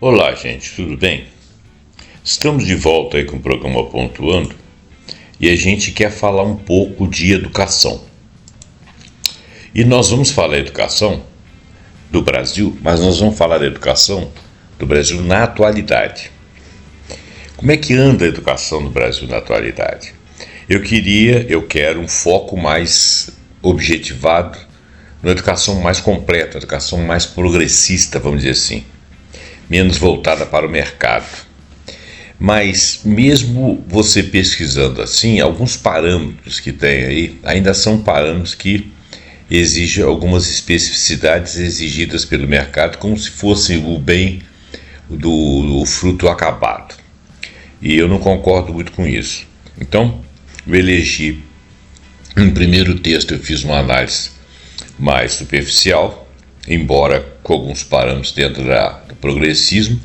Olá, gente, tudo bem? Estamos de volta aí com o programa Pontuando e a gente quer falar um pouco de educação. E nós vamos falar da educação do Brasil, mas nós vamos falar da educação do Brasil na atualidade. Como é que anda a educação no Brasil na atualidade? Eu quero um foco mais objetivado, uma educação mais completa, uma educação mais progressista, vamos dizer assim, menos voltada para o mercado. Mas mesmo você pesquisando assim, alguns parâmetros que tem aí, ainda são parâmetros que exigem algumas especificidades exigidas pelo mercado, como se fosse o bem do fruto acabado. E eu não concordo muito com isso. Então, eu elegi, no primeiro texto eu fiz uma análise mais superficial, embora com alguns parâmetros dentro do progressismo.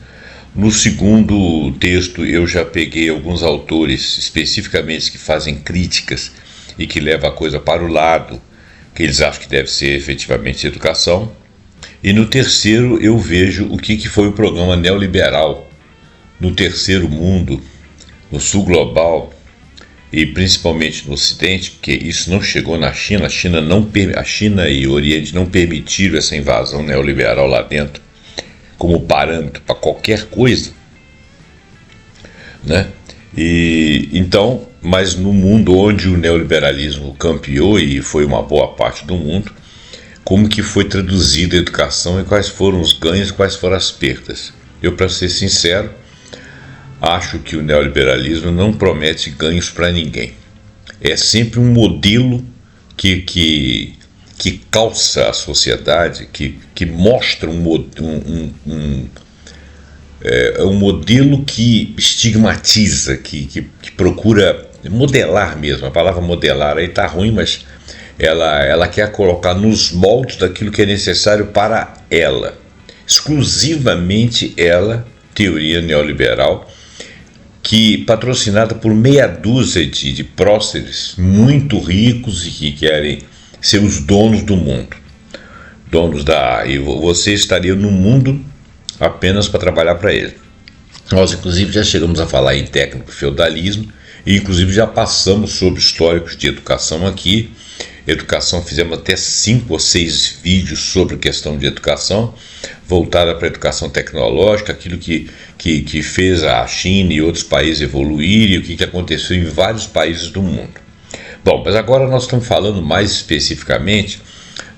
No segundo texto eu já peguei alguns autores especificamente que fazem críticas e que levam a coisa para o lado que eles acham que deve ser efetivamente educação. E no terceiro eu vejo o que foi o programa neoliberal no terceiro mundo, no sul global e principalmente no Ocidente, porque isso não chegou na China. A China e o Oriente não permitiram essa invasão neoliberal lá dentro como parâmetro para qualquer coisa, né? E então, mas no mundo onde o neoliberalismo campeou, e foi uma boa parte do mundo, como que foi traduzida a educação e quais foram os ganhos e quais foram as perdas? Eu, para ser sincero, acho que o neoliberalismo não promete ganhos para ninguém. É sempre um modelo que calça a sociedade, que mostra um modelo que estigmatiza, que procura modelar mesmo. A palavra modelar aí está ruim, mas ela quer colocar nos moldes daquilo que é necessário para ela. Exclusivamente ela, teoria neoliberal, que patrocinada por meia dúzia de próceres muito ricos e que querem ser os donos do mundo, e você estaria no mundo apenas para trabalhar para ele. Nós inclusive já chegamos a falar em técnico feudalismo e inclusive já passamos sobre históricos de educação aqui. Educação, fizemos até 5 ou 6 vídeos sobre questão de educação, voltada para a educação tecnológica, aquilo que fez a China e outros países evoluírem, o que aconteceu em vários países do mundo. Bom, mas agora nós estamos falando mais especificamente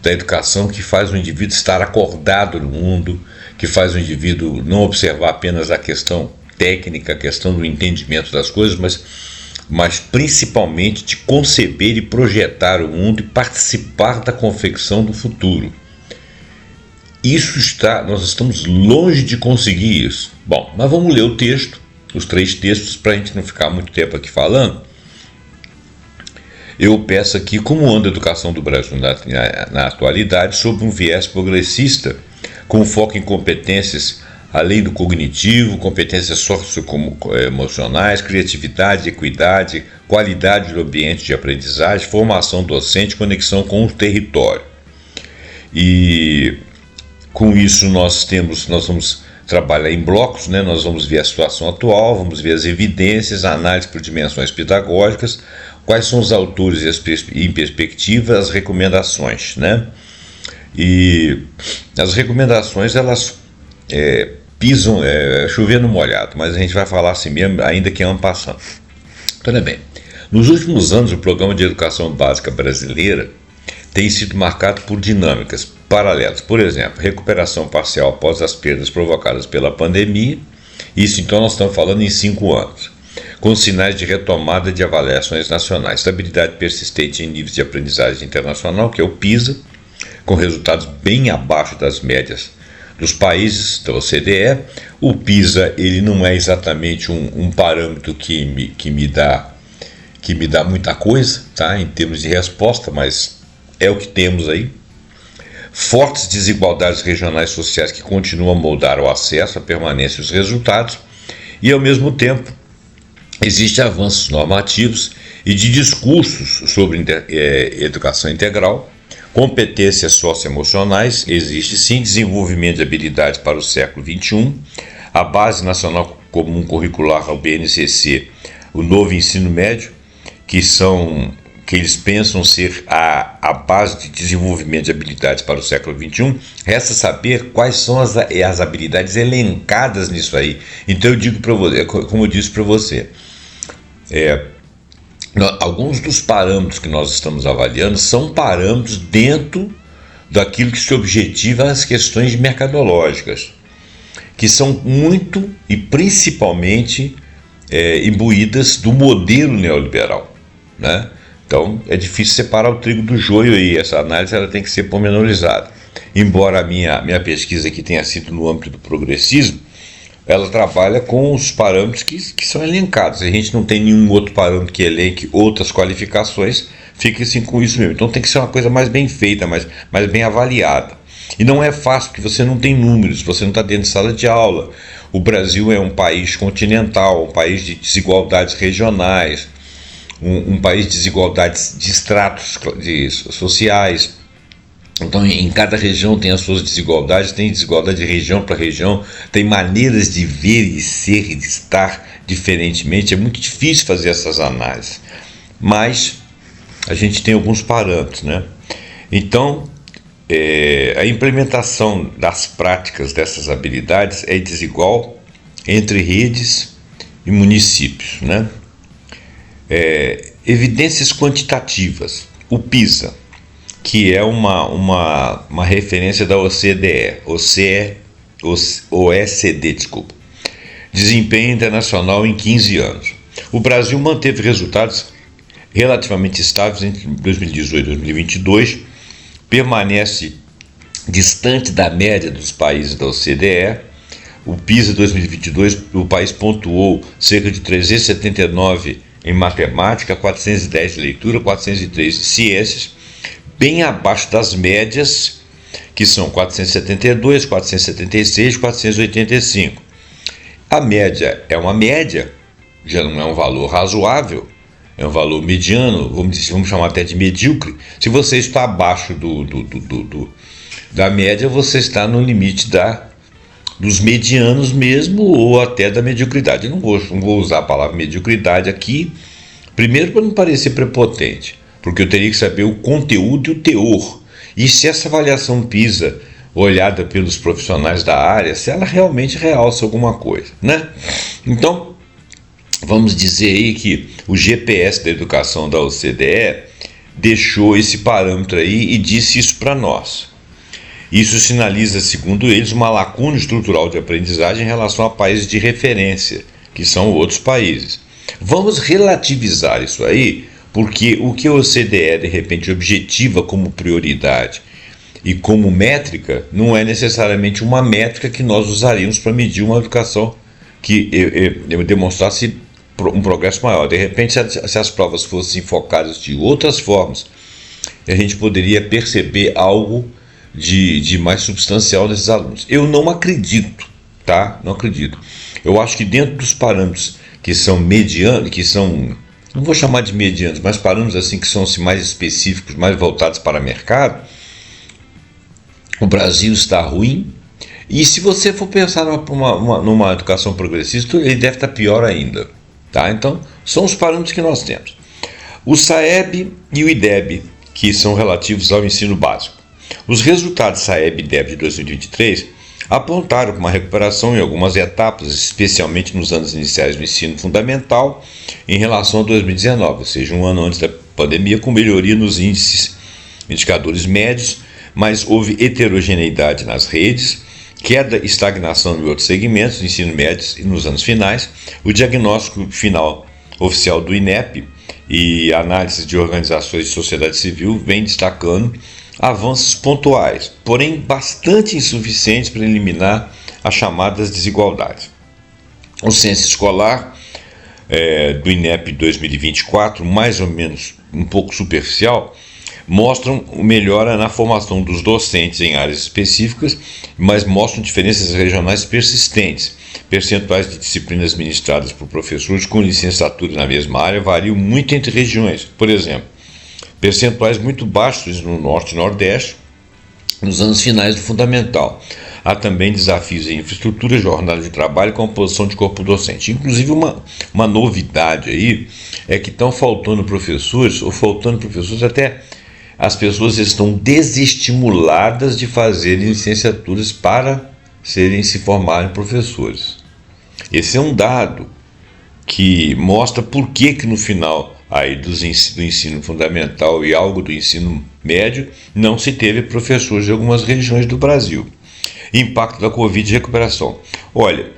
da educação que faz o indivíduo estar acordado no mundo, que faz o indivíduo não observar apenas a questão técnica, a questão do entendimento das coisas, mas principalmente de conceber e projetar o mundo e participar da confecção do futuro. Nós estamos longe de conseguir isso. Bom, mas vamos ler o texto, os 3 textos, para a gente não ficar muito tempo aqui falando. Eu peço aqui como anda a educação do Brasil na atualidade, sob um viés progressista, com foco em competências além do cognitivo, competências socioemocionais, criatividade, equidade, qualidade do ambiente de aprendizagem, formação docente, conexão com o território. E com isso nós vamos trabalhar em blocos, né? Nós vamos ver a situação atual, vamos ver as evidências, análise por dimensões pedagógicas, quais são os autores em perspectiva, as recomendações, né? E as recomendações, elas pisam, chovendo molhado, mas a gente vai falar assim mesmo, ainda que ano passando. Tudo bem. Nos últimos anos, o Programa de Educação Básica Brasileira tem sido marcado por dinâmicas paralelas. Por exemplo, recuperação parcial após as perdas provocadas pela pandemia. Isso, então, nós estamos falando em 5 anos. Com sinais de retomada de avaliações nacionais. Estabilidade persistente em níveis de aprendizagem internacional, que é o PISA, com resultados bem abaixo das médias dos países da OCDE. O PISA, ele não é exatamente um parâmetro que me dá muita coisa, tá, em termos de resposta, mas é o que temos aí. Fortes desigualdades regionais sociais que continuam a moldar o acesso, a permanência e os resultados, e ao mesmo tempo existem avanços normativos e de discursos sobre educação integral, competências socioemocionais, existe sim desenvolvimento de habilidades para o século XXI, a Base Nacional Comum Curricular, o BNCC, o novo ensino médio, que eles pensam ser a base de desenvolvimento de habilidades para o século XXI. Resta saber quais são as habilidades elencadas nisso aí. Então eu digo para você, como eu disse para você, alguns dos parâmetros que nós estamos avaliando são parâmetros dentro daquilo que se objetiva as questões mercadológicas, que são muito e principalmente imbuídas do modelo neoliberal, né? Então é difícil separar o trigo do joio aí. Essa análise ela tem que ser pormenorizada. Embora a minha pesquisa aqui tenha sido no âmbito do progressismo, ela trabalha com os parâmetros que são elencados. A gente não tem nenhum outro parâmetro que elenque outras qualificações, fica assim com isso mesmo. Então tem que ser uma coisa mais bem feita, mais bem avaliada. E não é fácil, porque você não tem números, você não está dentro de sala de aula. O Brasil é um país continental, um país de desigualdades regionais, um país de desigualdades de estratos sociais. Então, em cada região tem as suas desigualdades, tem desigualdade de região para região, tem maneiras de ver e ser e de estar diferentemente. É muito difícil fazer essas análises, mas a gente tem alguns parâmetros, né? Então, a implementação das práticas dessas habilidades é desigual entre redes e municípios, né? Evidências quantitativas. O PISA, que é uma referência da OECD, desculpa. Desempenho internacional em 15 anos. O Brasil manteve resultados relativamente estáveis entre 2018 e 2022, permanece distante da média dos países da OCDE. O PISA 2022, o país pontuou cerca de 379 em matemática, 410 de leitura, 403 de ciências, bem abaixo das médias, que são 472, 476, 485. A média é uma média, já não é um valor razoável, é um valor mediano, vamos chamar até de medíocre. Se você está abaixo da média, você está no limite dos medianos mesmo, ou até da mediocridade. Eu não vou usar a palavra mediocridade aqui, primeiro para não parecer prepotente, porque eu teria que saber o conteúdo e o teor. E se essa avaliação PISA, olhada pelos profissionais da área, se ela realmente realça alguma coisa, né? Então, vamos dizer aí que o GPS da educação da OCDE deixou esse parâmetro aí e disse isso para nós. Isso sinaliza, segundo eles, uma lacuna estrutural de aprendizagem em relação a países de referência, que são outros países. Vamos relativizar isso aí, porque o que a OCDE, de repente, objetiva como prioridade e como métrica, não é necessariamente uma métrica que nós usaríamos para medir uma educação que demonstrasse um progresso maior. De repente, se as provas fossem focadas de outras formas, a gente poderia perceber algo de mais substancial nesses alunos. Eu não acredito, tá? Não acredito. Eu acho que dentro dos parâmetros que são medianos, que são, não vou chamar de medianos, mas parâmetros assim que são assim, mais específicos, mais voltados para o mercado, o Brasil está ruim. E se você for pensar numa educação progressista, ele deve estar pior ainda, tá? Então, são os parâmetros que nós temos. O SAEB e o IDEB, que são relativos ao ensino básico. Os resultados SAEB e IDEB de 2023 apontaram para uma recuperação em algumas etapas, especialmente nos anos iniciais do ensino fundamental, em relação a 2019, ou seja, um ano antes da pandemia, com melhoria nos indicadores médios, mas houve heterogeneidade nas redes, queda e estagnação em outros segmentos do ensino médio e nos anos finais. O diagnóstico final oficial do INEP e análise de organizações de sociedade civil vem destacando avanços pontuais, porém bastante insuficientes para eliminar as chamadas desigualdades. O censo escolar do INEP 2024, mais ou menos um pouco superficial, mostram melhora na formação dos docentes em áreas específicas, mas mostram diferenças regionais persistentes. Percentuais de disciplinas ministradas por professores com licenciatura na mesma área variam muito entre regiões. Por exemplo, percentuais muito baixos no Norte e Nordeste nos anos finais do fundamental. Há também desafios em infraestrutura, jornada de trabalho e composição de corpo docente. Inclusive, uma novidade aí é que estão faltando professores, ou faltando professores até as pessoas estão desestimuladas de fazerem licenciaturas para se formarem professores. Esse é um dado que mostra por que no final aí do ensino fundamental e algo do ensino médio não se teve professores de algumas regiões do Brasil. Impacto da Covid e recuperação. Olha,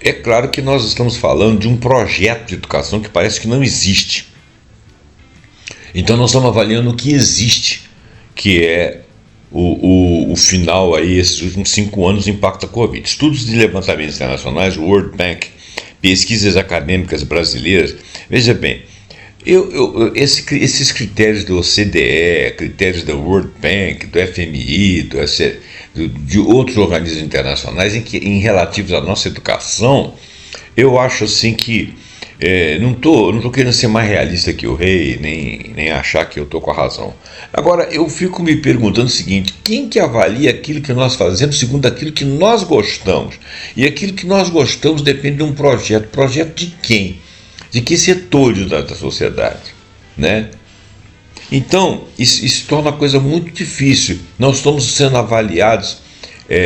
é claro que nós estamos falando de um projeto de educação que parece que não existe. Então nós estamos avaliando o que existe, que é o final aí, esses últimos 5 anos, do impacto da Covid. Estudos de levantamentos internacionais, World Bank, pesquisas acadêmicas brasileiras. Veja bem, esses critérios do OCDE, critérios da World Bank, do FMI, de outros organismos internacionais em relativos à nossa educação, eu acho assim que não tô querendo ser mais realista que o rei, nem achar que eu estou com a razão. Agora, eu fico me perguntando o seguinte: quem que avalia aquilo que nós fazemos segundo aquilo que nós gostamos? E aquilo que nós gostamos depende de um projeto. Projeto de quem? De que setores da sociedade, né? Então, isso torna a coisa muito difícil. Nós estamos sendo avaliados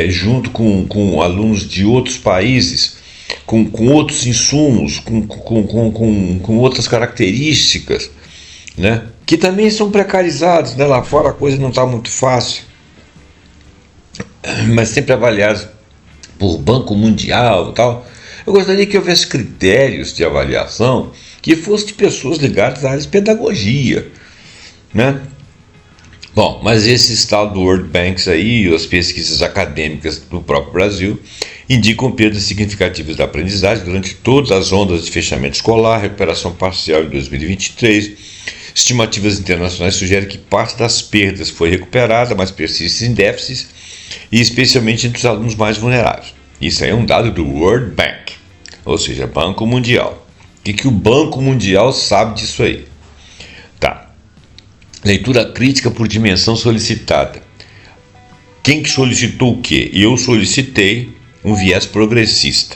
junto com alunos de outros países, com outros insumos, com outras características, né? Que também são precarizados, né? Lá fora a coisa não está muito fácil, mas sempre avaliados por Banco Mundial e tal. Eu gostaria que houvesse critérios de avaliação que fossem de pessoas ligadas à área de pedagogia, né? Bom, mas esse tal do World Banks aí, as pesquisas acadêmicas do próprio Brasil, indicam perdas significativas da aprendizagem durante todas as ondas de fechamento escolar, recuperação parcial em 2023. Estimativas internacionais sugerem que parte das perdas foi recuperada, mas persiste em déficits, e especialmente entre os alunos mais vulneráveis. Isso aí é um dado do World Bank, ou seja, Banco Mundial. O que o Banco Mundial sabe disso aí? Tá. Leitura crítica por dimensão solicitada. Quem que solicitou o quê? Eu solicitei um viés progressista.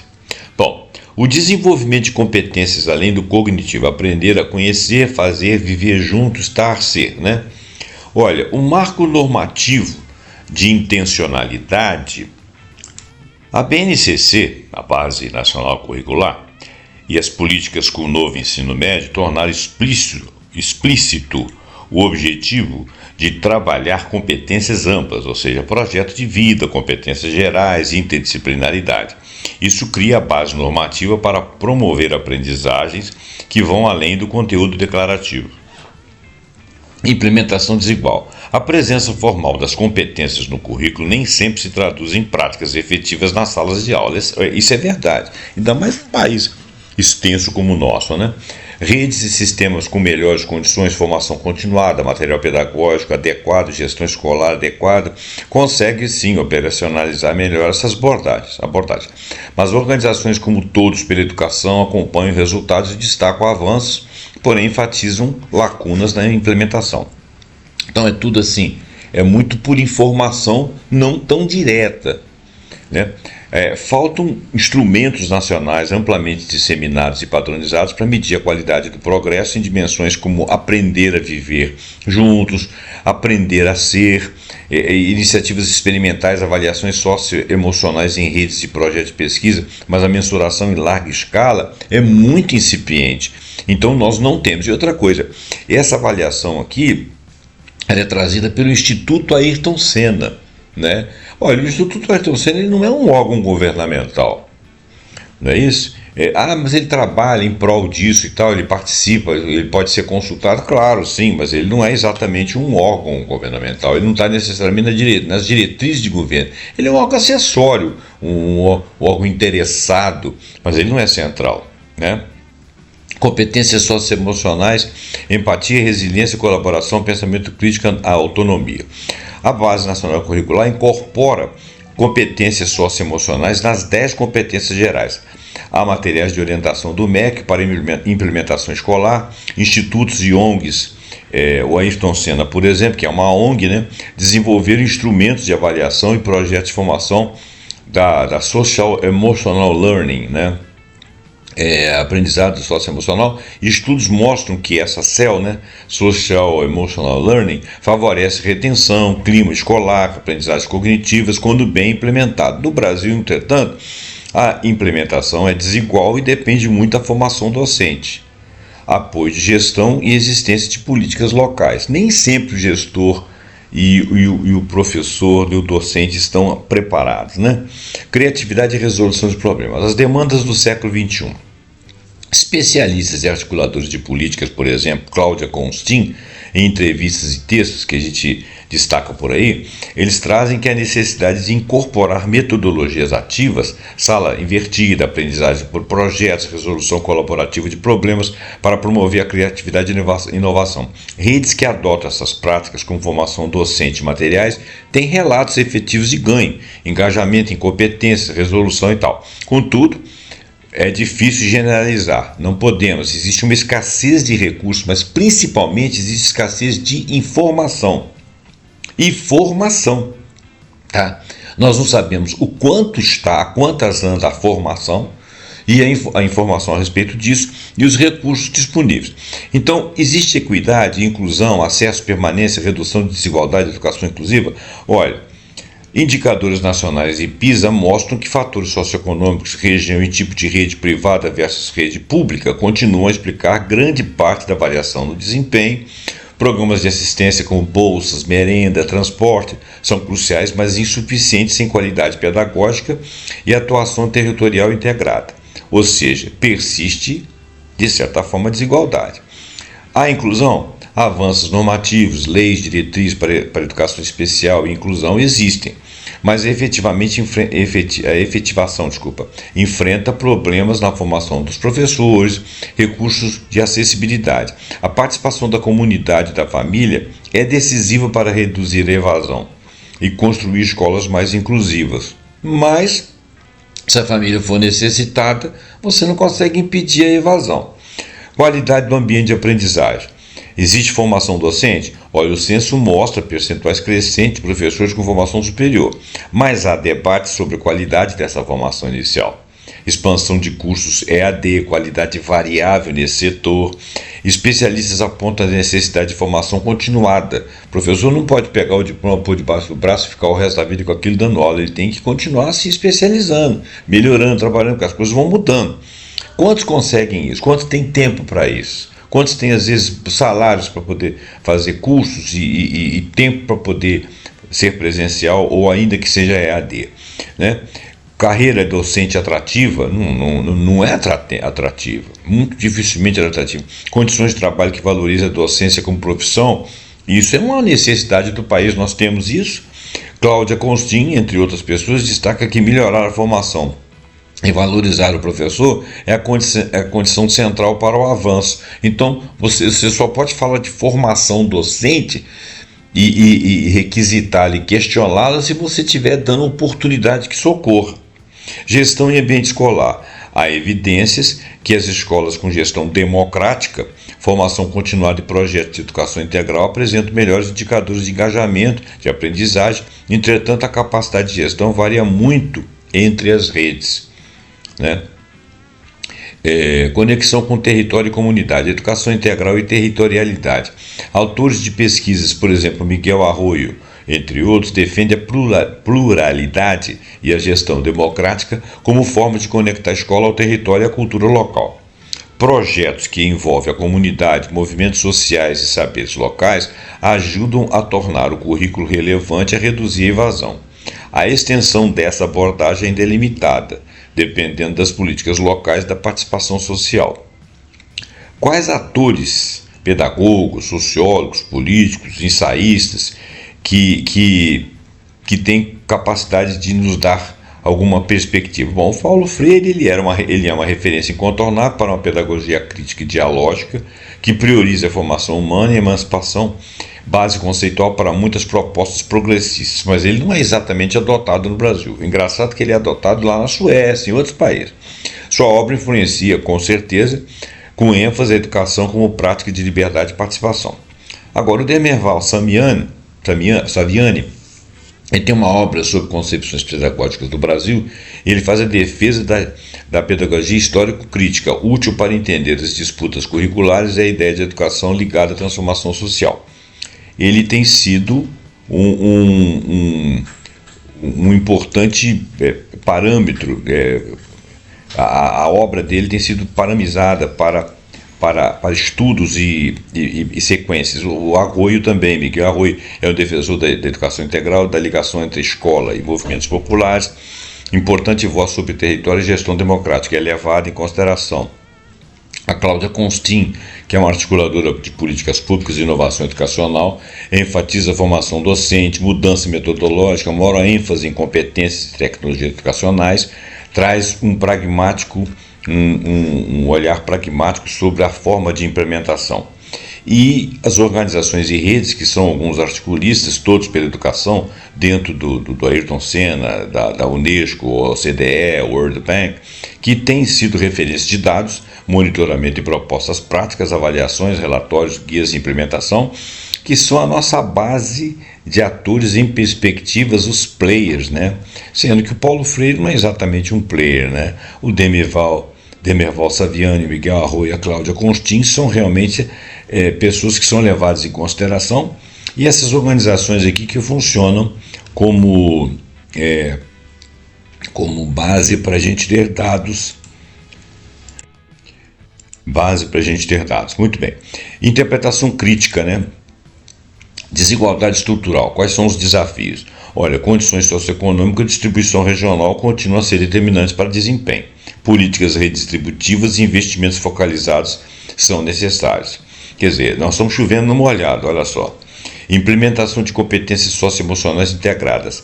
Bom, o desenvolvimento de competências além do cognitivo, aprender a conhecer, fazer, viver junto, estar, ser, né? Olha, o marco normativo de intencionalidade, a BNCC, a Base Nacional Curricular, e as políticas com o novo ensino médio tornaram explícito o objetivo de trabalhar competências amplas, ou seja, projeto de vida, competências gerais, interdisciplinaridade. Isso cria a base normativa para promover aprendizagens que vão além do conteúdo declarativo. Implementação desigual. A presença formal das competências no currículo nem sempre se traduz em práticas efetivas nas salas de aula. Isso é verdade, ainda mais num país extenso como o nosso, né? Redes e sistemas com melhores condições, formação continuada, material pedagógico adequado, gestão escolar adequada, consegue sim operacionalizar melhor essas abordagens. Mas organizações como Todos pela Educação acompanham resultados e destacam avanços, porém enfatizam lacunas na implementação. Então é tudo assim, é muito por informação não tão direta, né? Faltam instrumentos nacionais amplamente disseminados e padronizados para medir a qualidade do progresso em dimensões como aprender a viver juntos, aprender a ser, iniciativas experimentais, avaliações socioemocionais em redes e projetos de pesquisa, mas a mensuração em larga escala é muito incipiente. Então nós não temos. E outra coisa, essa avaliação aqui ela é trazida pelo Instituto Ayrton Senna, né? Olha, o Instituto Ayrton Senna ele não é um órgão governamental, não é isso? Mas ele trabalha em prol disso e tal, ele participa, ele pode ser consultado, claro, sim, mas ele não é exatamente um órgão governamental, ele não está necessariamente nas diretrizes de governo, ele é um órgão acessório, um órgão interessado, mas ele não é central, né? Competências socioemocionais, empatia, resiliência, colaboração, pensamento crítico, a autonomia. A Base Nacional Curricular incorpora competências socioemocionais nas 10 competências gerais. Há materiais de orientação do MEC para implementação escolar, institutos e ONGs, o Ayrton Senna, por exemplo, que é uma ONG, né, desenvolveram instrumentos de avaliação e projetos de formação da Social Emotional Learning, né? Aprendizado socioemocional, e estudos mostram que essa CEL, né, Social Emotional Learning, favorece retenção, clima escolar, aprendizagens cognitivas, quando bem implementado. No Brasil, entretanto, a implementação é desigual e depende muito da formação docente, apoio de gestão e existência de políticas locais. Nem sempre o gestor e o professor e o docente estão preparados, né? Criatividade e resolução de problemas. As demandas do século XXI. Especialistas e articuladores de políticas, por exemplo, Cláudia Constin, em entrevistas e textos que a gente destaca por aí, eles trazem que a necessidade de incorporar metodologias ativas, sala invertida, aprendizagem por projetos, resolução colaborativa de problemas para promover a criatividade e inovação. Redes que adotam essas práticas com formação docente e materiais têm relatos efetivos de ganho, engajamento em competências, resolução e tal. Contudo, é difícil generalizar, não podemos, existe uma escassez de recursos, mas principalmente existe escassez de informação. Tá? Nós não sabemos o quanto está, há quantas anda a formação e a informação a respeito disso e os recursos disponíveis. Então, existe equidade, inclusão, acesso, permanência, redução de desigualdade, educação inclusiva? Olha, indicadores nacionais e PISA mostram que fatores socioeconômicos, região e tipo de rede privada versus rede pública continuam a explicar grande parte da variação no desempenho. Programas de assistência como bolsas, merenda, transporte são cruciais, mas insuficientes em qualidade pedagógica e atuação territorial integrada. Ou seja, persiste, de certa forma, a desigualdade. A inclusão, avanços normativos, leis, diretrizes para educação especial e inclusão existem, mas a efetivação enfrenta problemas na formação dos professores, recursos de acessibilidade. A participação da comunidade e da família é decisiva para reduzir a evasão e construir escolas mais inclusivas. Mas, se a família for necessitada, você não consegue impedir a evasão. Qualidade do ambiente de aprendizagem. Existe formação docente? Olha, o censo mostra percentuais crescentes de professores com formação superior, mas há debate sobre a qualidade dessa formação inicial. Expansão de cursos EAD, qualidade variável nesse setor. Especialistas apontam a necessidade de formação continuada. O professor não pode pegar o diploma por debaixo do braço e ficar o resto da vida com aquilo dando aula. Ele tem que continuar se especializando, melhorando, trabalhando, porque as coisas vão mudando. Quantos conseguem isso? Quantos têm tempo para isso? Quantos têm, às vezes, salários para poder fazer cursos e tempo para poder ser presencial ou ainda que seja EAD, né? Carreira docente atrativa não é atrativa, muito dificilmente é atrativa. Condições de trabalho que valorizam a docência como profissão, isso é uma necessidade do país, nós temos isso. Cláudia Constin, entre outras pessoas, destaca que melhorar a formação e valorizar o professor é a condição central para o avanço. Então, você só pode falar de formação docente e requisitá-la e questioná-la se você estiver dando oportunidade que socorra. Gestão em ambiente escolar. Há evidências que as escolas com gestão democrática, formação continuada e projetos de educação integral apresentam melhores indicadores de engajamento, de aprendizagem. Entretanto, a capacidade de gestão varia muito entre as redes, né? Conexão com território e comunidade, educação integral e territorialidade. Autores de pesquisas, por exemplo, Miguel Arroyo, entre outros, defendem a pluralidade e a gestão democrática como forma de conectar a escola ao território e à cultura local. Projetos que envolvem a comunidade, movimentos sociais e saberes locais ajudam a tornar o currículo relevante e a reduzir a evasão. A extensão dessa abordagem ainda é limitada, dependendo das políticas locais da participação social. Quais atores, pedagogos, sociólogos, políticos, ensaístas, que têm capacidade de nos dar alguma perspectiva? Bom, o Paulo Freire ele é uma referência incontornável para uma pedagogia crítica e dialógica que prioriza a formação humana e a emancipação, base conceitual para muitas propostas progressistas, mas ele não é exatamente adotado no Brasil. Engraçado que ele é adotado lá na Suécia, em outros países. Sua obra influencia, com certeza, com ênfase a educação como prática de liberdade e participação. Agora, o Demerval Saviani, Ele tem uma obra sobre concepções pedagógicas do Brasil, e ele faz a defesa da pedagogia histórico-crítica, útil para entender as disputas curriculares e a ideia de educação ligada à transformação social. Ele tem sido um importante parâmetro, a obra dele tem sido paramizada para estudos e sequências. O Arroio também, Miguel Arroio, é um defensor da educação integral, da ligação entre escola e movimentos populares, importante voz sobre território e gestão democrática, é levada em consideração. A Cláudia Constin, que é uma articuladora de políticas públicas e inovação educacional, enfatiza a formação docente, mudança metodológica, maior ênfase em competências e tecnologias educacionais, traz um olhar pragmático sobre a forma de implementação. E as organizações e redes, que são alguns articulistas, todos pela educação, dentro do Ayrton Senna, da Unesco, OCDE, World Bank, que têm sido referências de dados, monitoramento e propostas práticas, avaliações, relatórios, guias de implementação, que são a nossa base de atores em perspectivas, os players, né? Sendo que o Paulo Freire não é exatamente um player, né? O Demerval Saviani, Miguel Arroio e a Cláudia Constin são realmente pessoas que são levadas em consideração, e essas organizações aqui que funcionam como base para a gente ter dados. Muito bem. Interpretação crítica, né? Desigualdade estrutural. Quais são os desafios? Olha, condições socioeconômicas e distribuição regional continuam a ser determinantes para desempenho. Políticas redistributivas e investimentos focalizados são necessários. Quer dizer, nós estamos chovendo no molhado, olha só. Implementação de competências socioemocionais integradas.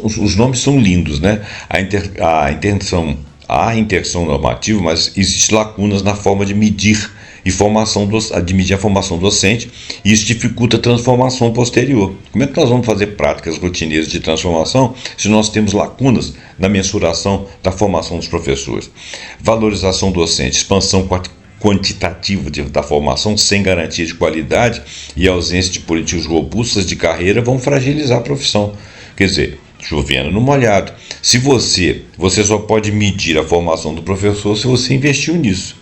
Os nomes são lindos, né? Há intenção normativa, mas existem lacunas na forma de medir a formação docente, e isso dificulta a transformação posterior. Como é que nós vamos fazer práticas rotineiras de transformação se nós temos lacunas na mensuração da formação dos professores? Valorização docente, expansão quantitativa da formação sem garantia de qualidade e ausência de políticas robustas de carreira vão fragilizar a profissão. Quer dizer, chovendo no molhado. Se você só pode medir a formação do professor se você investiu nisso.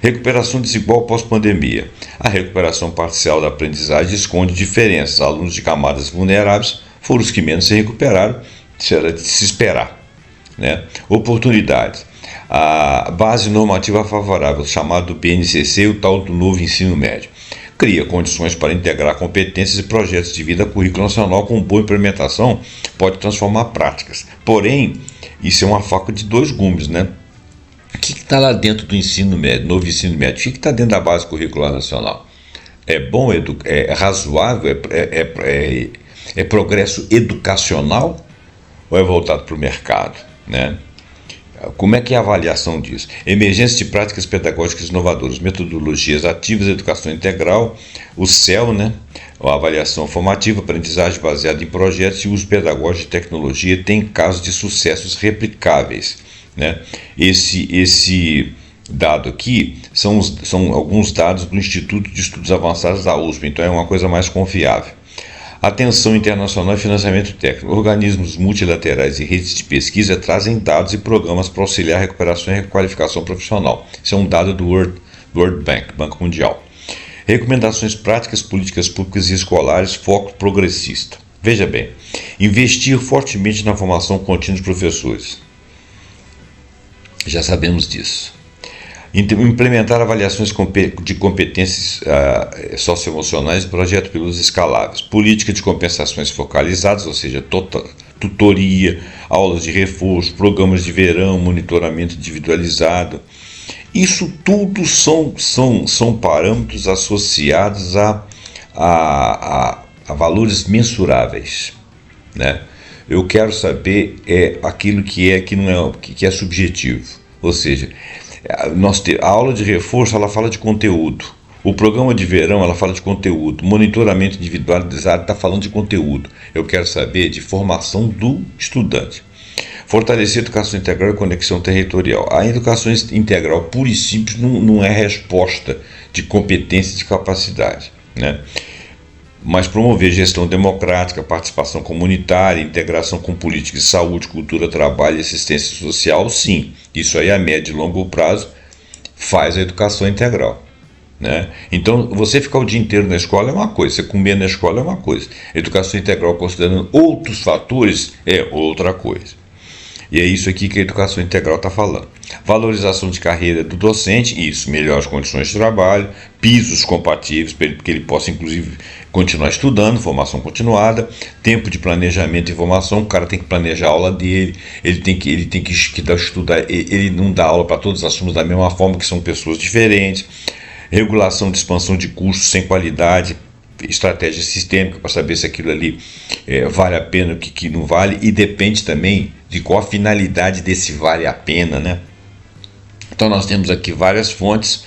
Recuperação desigual pós-pandemia. A recuperação parcial da aprendizagem esconde diferenças. Alunos de camadas vulneráveis foram os que menos se recuperaram, isso era de se esperar, né? Oportunidades. A base normativa favorável, chamado BNCC, o tal do novo ensino médio, cria condições para integrar competências e projetos de vida currículo nacional com boa implementação, pode transformar práticas. Porém, isso é uma faca de dois gumes, né? O que está lá dentro do ensino médio, novo ensino médio? O que está dentro da base curricular nacional? É bom, é razoável, é progresso educacional ou é voltado para o mercado, né? Como é que é a avaliação disso? Emergência de práticas pedagógicas inovadoras, metodologias ativas, educação integral, o CEL, né? A avaliação formativa, aprendizagem baseada em projetos e uso pedagógico de tecnologia tem casos de sucessos replicáveis, né? Esse dado aqui são alguns dados do Instituto de Estudos Avançados da USP, então é uma coisa mais confiável. Atenção internacional e financiamento técnico. Organismos multilaterais e redes de pesquisa trazem dados e programas para auxiliar a recuperação e requalificação profissional. Isso é um dado do World Bank, Banco Mundial. Recomendações práticas, políticas públicas e escolares, foco progressista. Veja bem, investir fortemente na formação contínua dos professores. Já sabemos disso. Implementar avaliações de competências socioemocionais e projetos pilotos escaláveis, política de compensações focalizadas, ou seja, tutoria, aulas de reforço, programas de verão, monitoramento individualizado. Isso tudo são parâmetros associados a valores mensuráveis, né? Eu quero saber aquilo que é subjetivo, ou seja, a aula de reforço ela fala de conteúdo, o programa de verão ela fala de conteúdo, monitoramento individualizado está falando de conteúdo. Eu quero saber de formação do estudante. Fortalecer a educação integral e conexão territorial. A educação integral pura e simples não é resposta de competência e de capacidade, né? mas promover gestão democrática, participação comunitária, integração com políticas de saúde, cultura, trabalho e assistência social, sim. Isso aí a médio e longo prazo faz a educação integral, né? Então, você ficar o dia inteiro na escola é uma coisa, você comer na escola é uma coisa. Educação integral, considerando outros fatores, é outra coisa. E é isso aqui que a educação integral está falando. Valorização de carreira do docente, isso, melhores condições de trabalho, pisos compatíveis, para que ele possa, inclusive, continuar estudando, formação continuada, tempo de planejamento e formação, o cara tem que planejar a aula dele, ele tem que estudar, ele não dá aula para todos os assuntos da mesma forma, que são pessoas diferentes, regulação de expansão de custos sem qualidade, estratégia sistêmica para saber se aquilo ali vale a pena, o que não vale, e depende também de qual a finalidade desse vale a pena, né? Então nós temos aqui várias fontes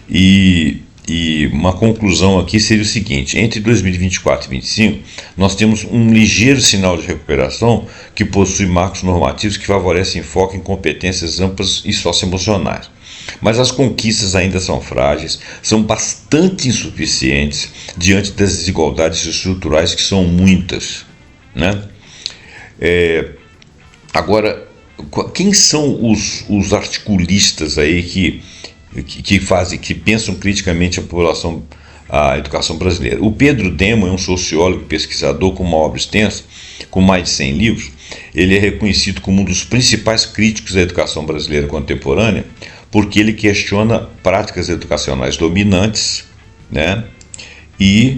e uma conclusão aqui seria o seguinte: entre 2024 e 2025 nós temos um ligeiro sinal de recuperação que possui marcos normativos que favorecem foco em competências amplas e socioemocionais. Mas as conquistas ainda são frágeis, são bastante insuficientes diante das desigualdades estruturais, que são muitas, né? Agora, quem são os articulistas aí que pensam criticamente a educação brasileira? O Pedro Demo é um sociólogo e pesquisador com uma obra extensa, com mais de 100 livros. Ele é reconhecido como um dos principais críticos da educação brasileira contemporânea, porque ele questiona práticas educacionais dominantes, né? E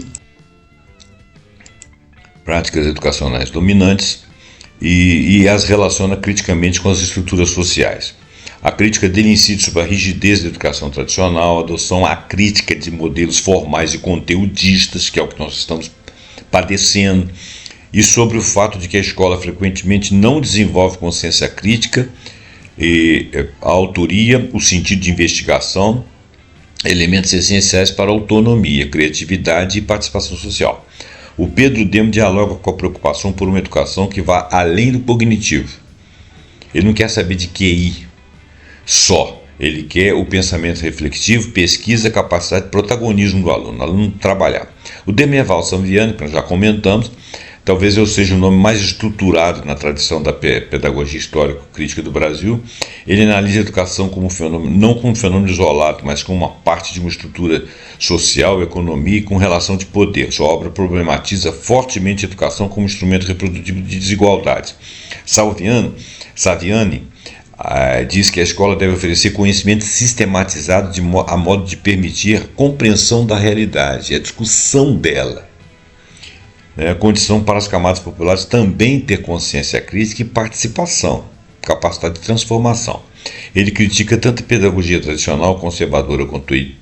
as relaciona criticamente com as estruturas sociais. A crítica dele incide sobre a rigidez da educação tradicional, a adoção acrítica de modelos formais e conteudistas, que é o que nós estamos padecendo, e sobre o fato de que a escola frequentemente não desenvolve consciência crítica, e a autoria, o sentido de investigação, elementos essenciais para a autonomia, criatividade e participação social. O Pedro Demo dialoga com a preocupação por uma educação que vá além do cognitivo. Ele não quer saber de QI só, ele quer o pensamento reflexivo, pesquisa, capacidade de protagonismo do aluno trabalhar. O Demerval Saviani, que nós já comentamos, talvez eu seja o nome mais estruturado na tradição da pedagogia histórico-crítica do Brasil. Ele analisa a educação como um fenômeno, não como um fenômeno isolado, mas como uma parte de uma estrutura social, economia e com relação de poder. Sua obra problematiza fortemente a educação como instrumento reprodutivo de desigualdades. Saviani diz que a escola deve oferecer conhecimento sistematizado a modo de permitir a compreensão da realidade, a discussão dela. A condição para as camadas populares também ter consciência crítica e participação, capacidade de transformação. Ele critica tanto a pedagogia tradicional, conservadora,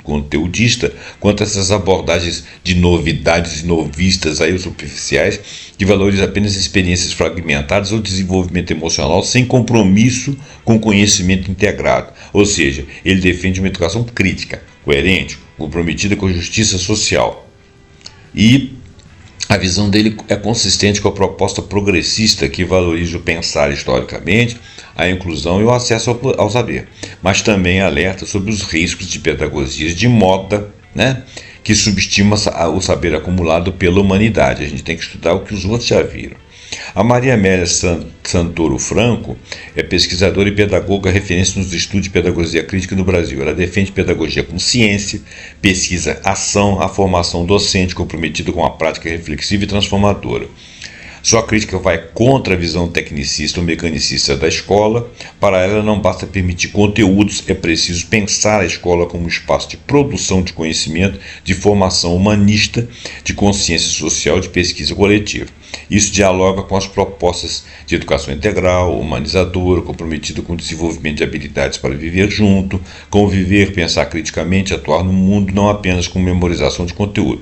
conteudista, quanto essas abordagens de novidades novistas, aí, superficiais, que valorizam apenas experiências fragmentadas ou desenvolvimento emocional sem compromisso com conhecimento integrado. Ou seja, ele defende uma educação crítica, coerente, comprometida com a justiça social. E a visão dele é consistente com a proposta progressista que valoriza o pensar historicamente, a inclusão e o acesso ao saber, mas também alerta sobre os riscos de pedagogias de moda, né, que subestima o saber acumulado pela humanidade. A gente tem que estudar o que os outros já viram. A Maria Amélia Santoro Franco é pesquisadora e pedagoga referência nos estudos de pedagogia crítica no Brasil. Ela defende pedagogia com ciência, pesquisa, ação, a formação docente comprometida com a prática reflexiva e transformadora. Sua crítica vai contra a visão tecnicista ou mecanicista da escola. Para ela, não basta permitir conteúdos, é preciso pensar a escola como um espaço de produção de conhecimento, de formação humanista, de consciência social, de pesquisa coletiva. Isso dialoga com as propostas de educação integral, humanizadora, comprometida com o desenvolvimento de habilidades para viver junto, conviver, pensar criticamente, atuar no mundo, não apenas com memorização de conteúdo.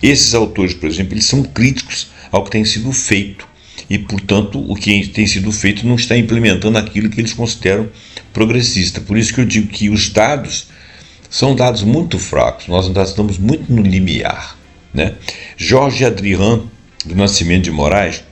Esses autores, por exemplo, eles são críticos ao que tem sido feito e, portanto, o que tem sido feito não está implementando aquilo que eles consideram progressista. Por isso que eu digo que os dados são dados muito fracos, nós ainda estamos muito no limiar, né? Jorge Adrián do Nascimento de Moraes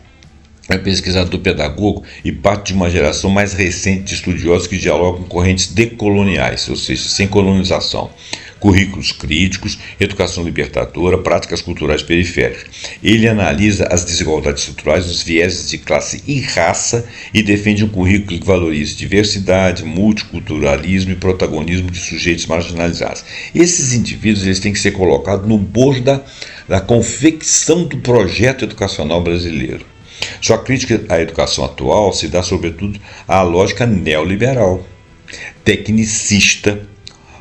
é pesquisador pedagogo e parte de uma geração mais recente de estudiosos que dialogam com correntes decoloniais, ou seja, sem colonização, currículos críticos, educação libertadora, práticas culturais periféricas. Ele analisa as desigualdades estruturais, os vieses de classe e raça e defende um currículo que valorize diversidade, multiculturalismo e protagonismo de sujeitos marginalizados. Esses indivíduos eles têm que ser colocados no bojo da confecção do projeto educacional brasileiro. Sua crítica à educação atual se dá, sobretudo, à lógica neoliberal, tecnicista,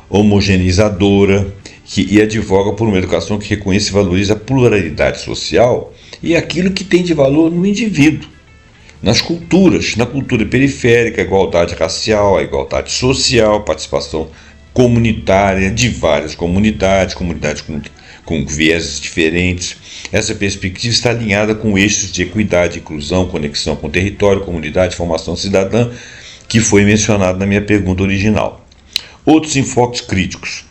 homogeneizadora, e advoga por uma educação que reconhece e valoriza a pluralidade social e aquilo que tem de valor no indivíduo, nas culturas, na cultura periférica, a igualdade racial, a igualdade social, participação comunitária de várias comunidades com vieses diferentes. Essa perspectiva está alinhada com eixos de equidade, inclusão, conexão com o território, comunidade, formação cidadã, que foi mencionado na minha pergunta original. Outros enfoques críticos.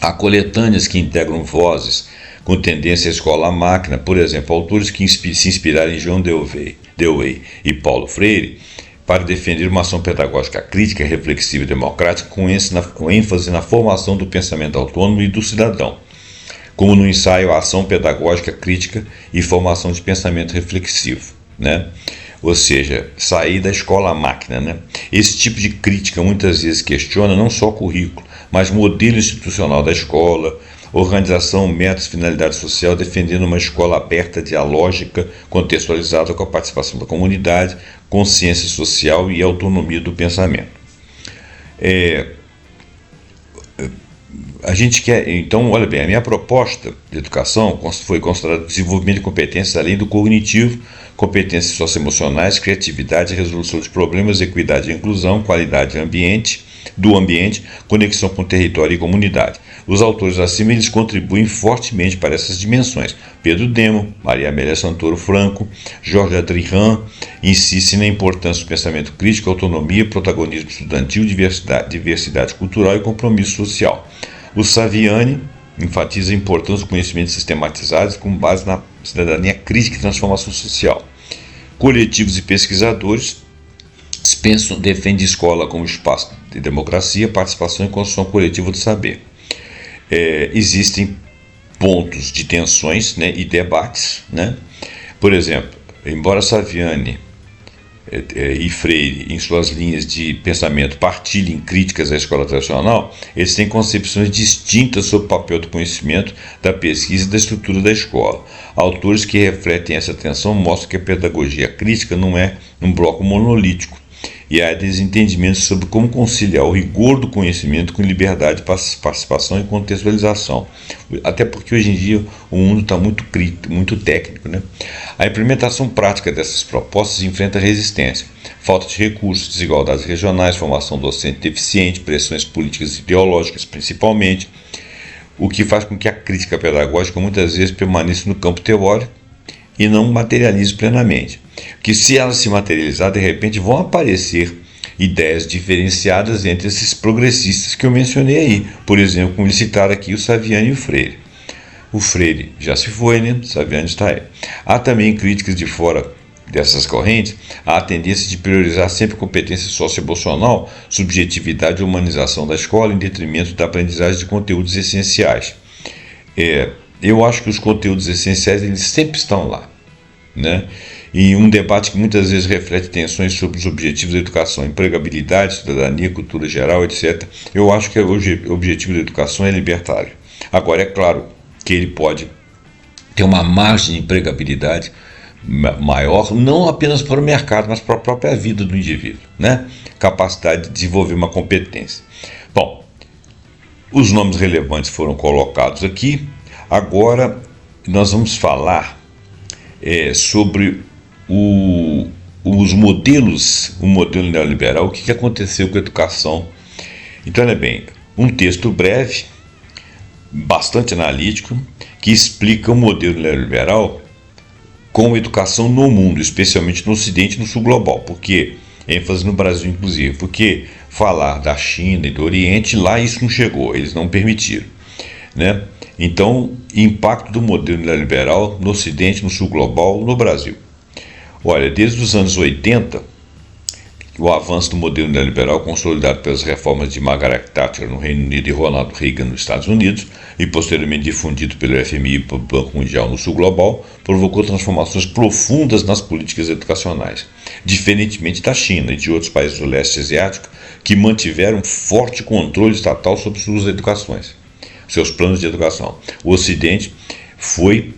Há coletâneas que integram vozes com tendência à escola-máquina, por exemplo, autores que se inspiraram em João Dewey e Paulo Freire, para defender uma ação pedagógica crítica, reflexiva e democrática, com ênfase na formação do pensamento autônomo e do cidadão, como no ensaio A Ação Pedagógica Crítica e Formação de Pensamento Reflexivo, né? Ou seja, sair da escola-máquina, né? Esse tipo de crítica muitas vezes questiona não só o currículo, mas modelo institucional da escola, organização, métodos, finalidade social, defendendo uma escola aberta, dialógica, contextualizada com a participação da comunidade, consciência social e autonomia do pensamento. A gente quer, então, olha bem, a minha proposta de educação foi considerada desenvolvimento de competências além do cognitivo, competências socioemocionais, criatividade, resolução de problemas, equidade e inclusão, qualidade do ambiente, conexão com o território e comunidade. Os autores acima eles contribuem fortemente para essas dimensões. Pedro Demo, Maria Amélia Santoro Franco, Jorge Adrian insistem na importância do pensamento crítico, autonomia, protagonismo estudantil, diversidade cultural e compromisso social. O Saviani enfatiza a importância do conhecimento sistematizado com base na cidadania crítica e transformação social. Coletivos e pesquisadores defendem a escola como espaço de democracia, participação e construção coletiva do saber. Existem pontos de tensões, né, e debates, né? Por exemplo, embora Saviani e Freire, em suas linhas de pensamento, partilhem críticas à escola tradicional, eles têm concepções distintas sobre o papel do conhecimento, da pesquisa e da estrutura da escola. Autores que refletem essa tensão mostram que a pedagogia crítica não é um bloco monolítico, e há desentendimentos sobre como conciliar o rigor do conhecimento com liberdade de participação e contextualização. Até porque hoje em dia o mundo está muito crítico, muito técnico, né? A implementação prática dessas propostas enfrenta resistência, falta de recursos, desigualdades regionais, formação docente deficiente, pressões políticas e ideológicas principalmente, o que faz com que a crítica pedagógica muitas vezes permaneça no campo teórico e não materialize plenamente. Que se ela se materializar, de repente vão aparecer ideias diferenciadas entre esses progressistas que eu mencionei aí. Por exemplo, como citar aqui o Saviani e o Freire. O Freire já se foi, né? O Saviani está aí. Há também críticas de fora dessas correntes, há a tendência de priorizar sempre competência socioemocional, subjetividade e humanização da escola em detrimento da aprendizagem de conteúdos essenciais. Eu acho que os conteúdos essenciais eles sempre estão lá, né? E um debate que muitas vezes reflete tensões sobre os objetivos da educação, empregabilidade, cidadania, cultura geral, etc. Eu acho que hoje o objetivo da educação é libertário. Agora, é claro que ele pode ter uma margem de empregabilidade maior, não apenas para o mercado, mas para a própria vida do indivíduo, né? Capacidade de desenvolver uma competência. Bom, os nomes relevantes foram colocados aqui. Agora nós vamos falar sobre os modelos, o modelo neoliberal, o que aconteceu com a educação. Então, olha bem, um texto breve, bastante analítico, que explica o modelo neoliberal com a educação no mundo, especialmente no Ocidente e no Sul global. Por quê? ênfase no Brasil, inclusive, porque falar da China e do Oriente, lá isso não chegou, eles não permitiram, né? Então, impacto do modelo neoliberal no Ocidente, no Sul global, no Brasil. Olha, desde os anos 80, o avanço do modelo neoliberal consolidado pelas reformas de Margaret Thatcher no Reino Unido e Ronald Reagan nos Estados Unidos e posteriormente difundido pelo FMI e pelo Banco Mundial no Sul Global, provocou transformações profundas nas políticas educacionais, diferentemente da China e de outros países do leste asiático que mantiveram um forte controle estatal sobre suas educações, seus planos de educação. O Ocidente foi,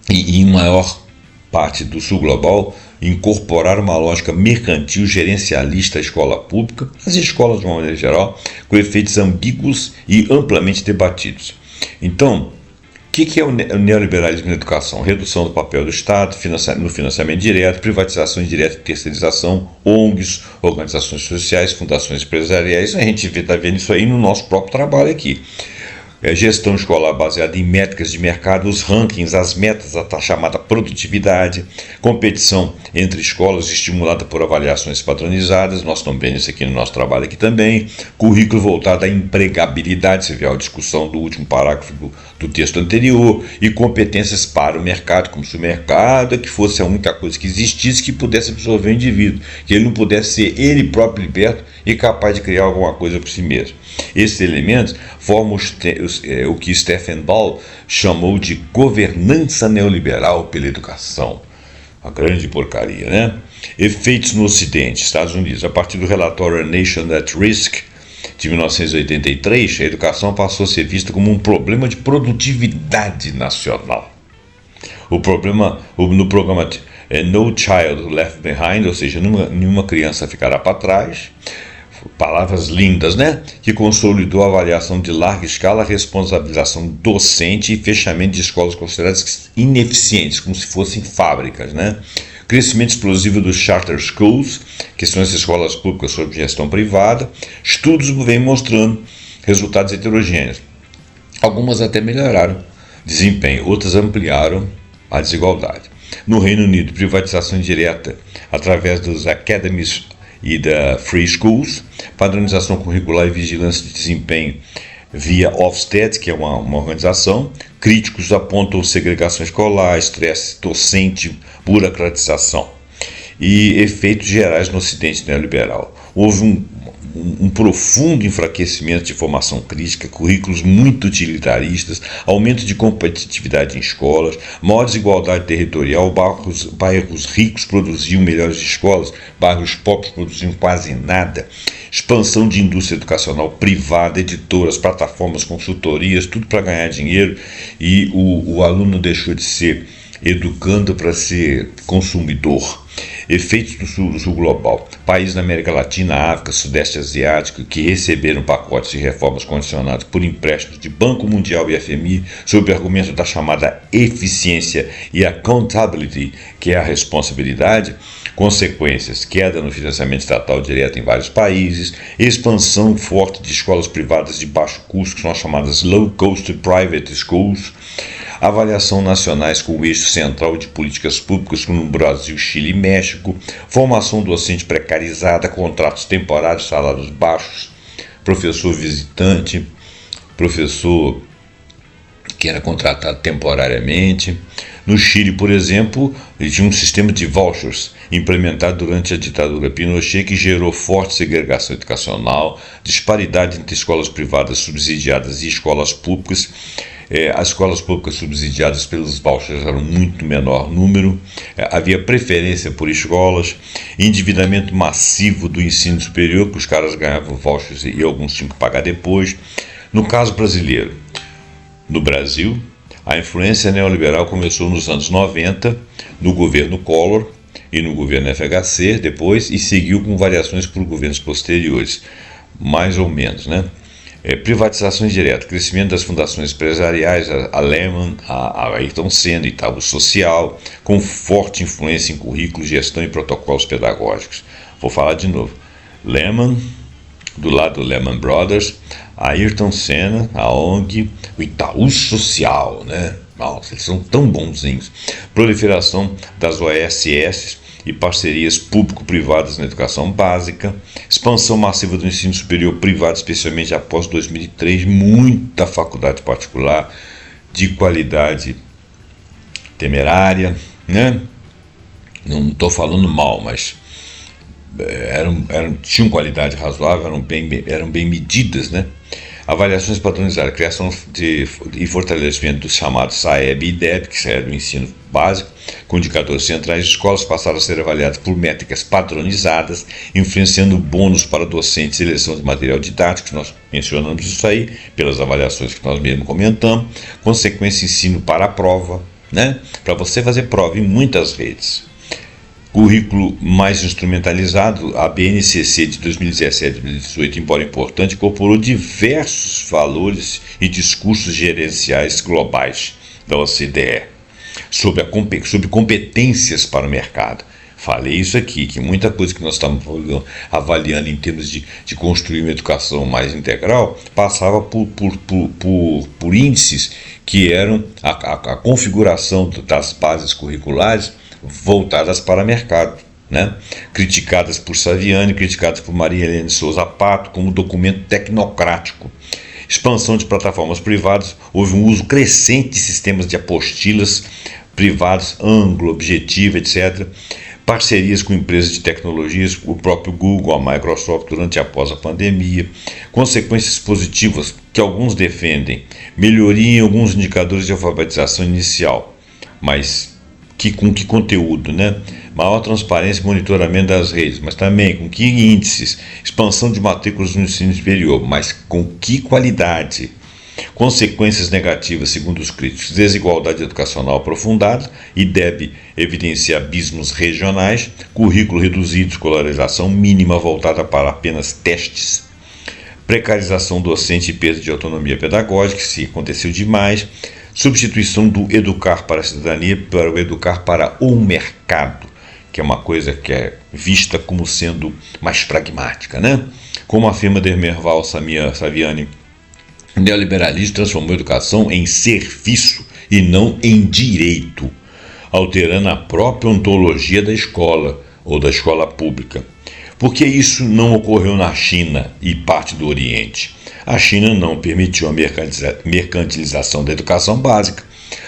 e em maior parte do Sul Global, incorporar uma lógica mercantil gerencialista à escola pública, as escolas de uma maneira geral, com efeitos ambíguos e amplamente debatidos. Então, o que é o neoliberalismo na educação? Redução do papel do Estado no financiamento direto, privatização indireta e terceirização, ONGs, organizações sociais, fundações empresariais. A gente está vendo isso aí no nosso próprio trabalho aqui. Gestão escolar baseada em métricas de mercado, os rankings, as metas, a chamada produtividade, competição entre escolas estimulada por avaliações padronizadas, nós estamos vendo isso aqui no nosso trabalho aqui também, currículo voltado à empregabilidade, você vê a discussão do último parágrafo do texto anterior, e competências para o mercado, como se o mercado que fosse a única coisa que existisse que pudesse absorver o indivíduo, que ele não pudesse ser ele próprio liberto e capaz de criar alguma coisa por si mesmo. Esses elementos formam o que Stephen Ball chamou de governança neoliberal pela educação. Uma grande porcaria, né? Efeitos no Ocidente, Estados Unidos. A partir do relatório A Nation at Risk, de 1983, a educação passou a ser vista como um problema de produtividade nacional. No programa No Child Left Behind, ou seja, nenhuma criança ficará para trás, palavras lindas, né? Que consolidou a avaliação de larga escala, responsabilização docente e fechamento de escolas consideradas ineficientes, como se fossem fábricas, né? Crescimento explosivo dos charter schools, que são as escolas públicas sob gestão privada. Estudos vêm mostrando resultados heterogêneos. Algumas até melhoraram desempenho, outras ampliaram a desigualdade. No Reino Unido, privatização direta através dos academies e da Free Schools, padronização curricular e vigilância de desempenho via Ofsted, que é uma organização. Críticos apontam segregação escolar, estresse docente, burocratização e efeitos gerais no Ocidente neoliberal. Houve um profundo enfraquecimento de formação crítica, currículos muito utilitaristas, aumento de competitividade em escolas, maior desigualdade territorial, bairros ricos produziam melhores escolas, bairros pobres produziam quase nada, expansão de indústria educacional privada, editoras, plataformas, consultorias, tudo para ganhar dinheiro, e o aluno deixou de ser educando para ser consumidor. Efeitos do Sul Global. Países da América Latina, África, Sudeste Asiático que receberam pacotes de reformas condicionados por empréstimos de Banco Mundial e FMI sob o argumento da chamada eficiência e accountability, que é a responsabilidade. Consequências: queda no financiamento estatal direto em vários países, expansão forte de escolas privadas de baixo custo, que são as chamadas low cost private schools, avaliação nacionais com o eixo central de políticas públicas como no Brasil, Chile e México, formação docente precarizada, contratos temporários, salários baixos, professor visitante, professor que era contratado temporariamente. No Chile, por exemplo, tinha um sistema de vouchers implementado durante a ditadura Pinochet que gerou forte segregação educacional, disparidade entre escolas privadas subsidiadas e escolas públicas. As escolas públicas subsidiadas pelos vouchers eram muito menor número, havia preferência por escolas, endividamento massivo do ensino superior, que os caras ganhavam vouchers e alguns tinham que pagar depois. No caso brasileiro, no Brasil, a influência neoliberal começou nos anos 90, no governo Collor e no governo FHC depois, e seguiu com variações por governos posteriores, mais ou menos, né? Privatização indireta, crescimento das fundações empresariais, a Lehman, a Ayrton Senna, Itaú Social, com forte influência em currículos, gestão e protocolos pedagógicos. Vou falar de novo. Lehman, do lado do Lehman Brothers, a Ayrton Senna, a ONG, o Itaú Social, né? Nossa, eles são tão bonzinhos. Proliferação das OSS e parcerias público-privadas na educação básica, expansão massiva do ensino superior privado, especialmente após 2003, muita faculdade particular de qualidade temerária, né? Não estou falando mal, mas tinham qualidade razoável, eram bem medidas, né? Avaliações padronizadas, criação e fortalecimento dos chamados SAEB e IDEB, que é do ensino básico, com indicadores centrais de escolas, passaram a ser avaliadas por métricas padronizadas, influenciando bônus para docentes, seleção de material didático, nós mencionamos isso aí, pelas avaliações que nós mesmos comentamos, consequência ensino para a prova, né? Para você fazer prova em muitas redes. Currículo mais instrumentalizado, a BNCC de 2017 e 2018, embora importante, incorporou diversos valores e discursos gerenciais globais da OCDE sobre competências para o mercado. Falei isso aqui, que muita coisa que nós estamos avaliando em termos de construir uma educação mais integral passava por índices que eram a configuração das bases curriculares voltadas para o mercado, né? Criticadas por Saviani, criticadas por Maria Helena Souza Pato como documento tecnocrático. Expansão de plataformas privadas, houve um uso crescente de sistemas de apostilas privados, Anglo, Objetivo, etc. Parcerias com empresas de tecnologias, o próprio Google, a Microsoft durante e após a pandemia. Consequências positivas que alguns defendem, melhoria em alguns indicadores de alfabetização inicial, mas com que conteúdo, né? Maior transparência e monitoramento das redes, mas também com que índices, expansão de matrículas no ensino superior, mas com que qualidade? Consequências negativas, segundo os críticos, desigualdade educacional aprofundada, e deve evidenciar abismos regionais, currículo reduzido, escolarização mínima voltada para apenas testes, precarização docente e perda de autonomia pedagógica, se aconteceu demais, substituição do educar para a cidadania para o educar para o mercado, que é uma coisa que é vista como sendo mais pragmática, né? Como afirma Demerval Saviani, o neoliberalismo transformou a educação em serviço e não em direito, alterando a própria ontologia da escola ou da escola pública. Por que isso não ocorreu na China e parte do Oriente? A China não permitiu a mercantilização da educação básica.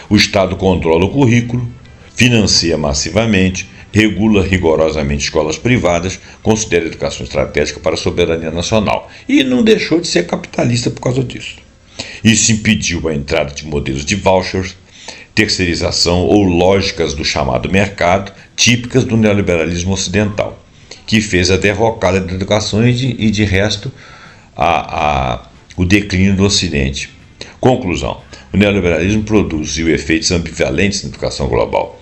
O Estado controla o currículo, financia massivamente, regula rigorosamente escolas privadas, considera a educação estratégica para a soberania nacional e não deixou de ser capitalista por causa disso. Isso impediu a entrada de modelos de vouchers, terceirização ou lógicas do chamado mercado, típicas do neoliberalismo ocidental, que fez a derrocada da educação e de resto o declínio do Ocidente. Conclusão: o neoliberalismo produziu efeitos ambivalentes na educação global.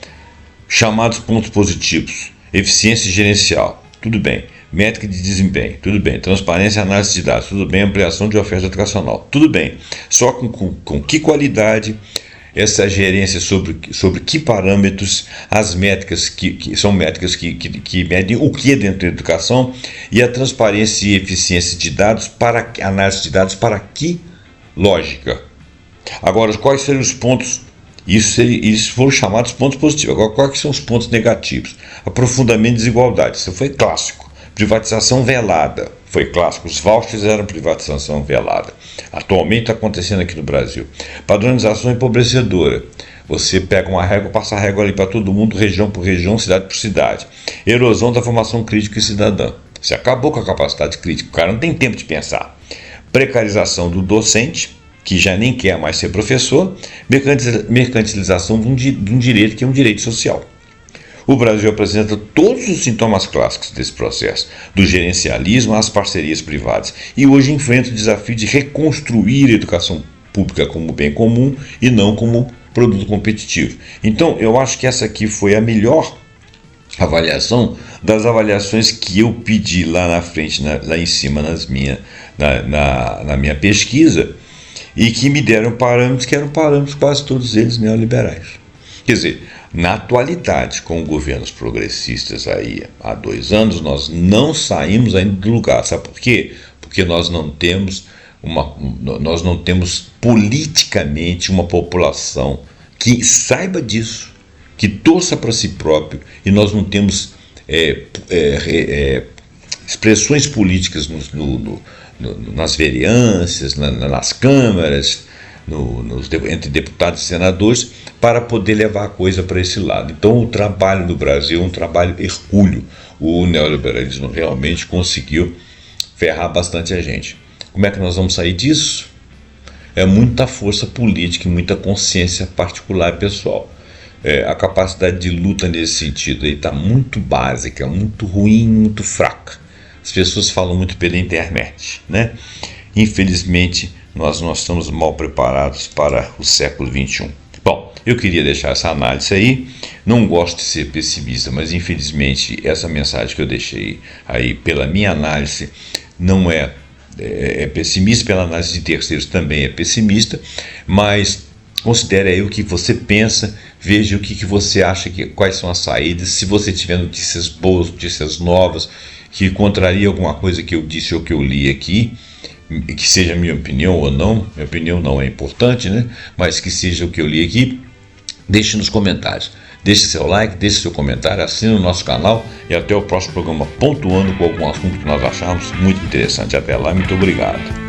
Chamados pontos positivos: eficiência gerencial, tudo bem. Métrica de desempenho, tudo bem. Transparência e análise de dados, tudo bem. Ampliação de oferta educacional, tudo bem. Só com que qualidade essa gerência, sobre que parâmetros as métricas que são métricas que medem o que dentro da educação, e a transparência e eficiência de dados, para análise de dados, para que lógica? Agora, quais seriam os pontos? Isso foram chamados pontos positivos. Agora, quais são os pontos negativos? Aprofundamento de desigualdade, isso foi clássico. Privatização velada, foi clássico. Os vouchers eram privatização velada. Atualmente está acontecendo aqui no Brasil. Padronização empobrecedora. Você pega uma régua, passa a régua ali para todo mundo, região por região, cidade por cidade. Erosão da formação crítica e cidadã. Você acabou com a capacidade crítica. O cara não tem tempo de pensar. Precarização do docente, que já nem quer mais ser professor. Mercantilização de um direito que é um direito social. O Brasil apresenta todos os sintomas clássicos desse processo, do gerencialismo às parcerias privadas, e hoje enfrenta o desafio de reconstruir a educação pública como bem comum e não como produto competitivo. Então, eu acho que essa aqui foi a melhor avaliação das avaliações que eu pedi lá na frente, lá em cima na minha pesquisa, e que me deram parâmetros que eram parâmetros quase todos eles neoliberais. Quer dizer, na atualidade, com governos progressistas aí há 2 anos, nós não saímos ainda do lugar. Sabe por quê? Porque nós não temos politicamente uma população que saiba disso, que torça para si próprio, e nós não temos expressões políticas nas vereanças, nas câmaras, entre deputados e senadores, para poder levar a coisa para esse lado. Então, o trabalho no Brasil é um trabalho hercúleo. o neoliberalismo realmente conseguiu ferrar bastante a gente. Como é que nós vamos sair disso? É muita força política e muita consciência particular e pessoal. A capacidade de luta nesse sentido está muito básica, muito ruim, muito fraca. As pessoas falam muito pela internet, né? Infelizmente, nós não estamos mal preparados para o século XXI. Bom, eu queria deixar essa análise aí. Não gosto de ser pessimista, mas infelizmente essa mensagem que eu deixei aí pela minha análise não é pessimista, pela análise de terceiros também é pessimista, mas considere aí o que você pensa, veja o que você acha, quais são as saídas, se você tiver notícias boas, notícias novas, que contraria alguma coisa que eu disse ou que eu li aqui, que seja minha opinião ou não, minha opinião não é importante, né? Mas que seja o que eu li aqui, deixe nos comentários. Deixe seu like, deixe seu comentário, assine o nosso canal e até o próximo programa pontuando com algum assunto que nós acharmos muito interessante. Até lá, muito obrigado.